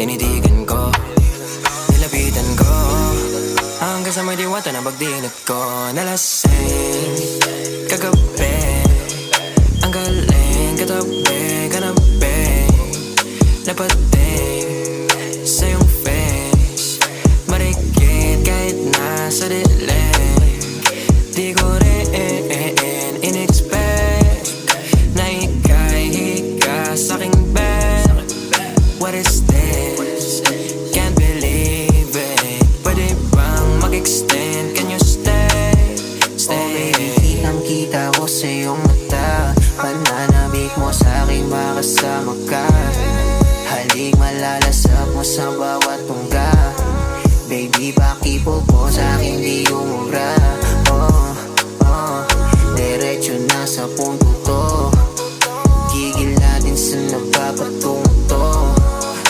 Tinitigan ko, nilapitan ko, hanggang sa may diwata na pagdinat ko. Nalasing kagabi, ang galing katabi, kanabi, napating sa iyong face, marikit kahit nasa dilim. Di ko rin in-expect na ika'y higa sa'king bed. What is this? Can't believe it. Pwede bang mag-extend? Can you stay? Stay. Kitang-kita ko sa iyong mata, pananabik mo sa'king makasama ka. Halik malalasap mo sa bawat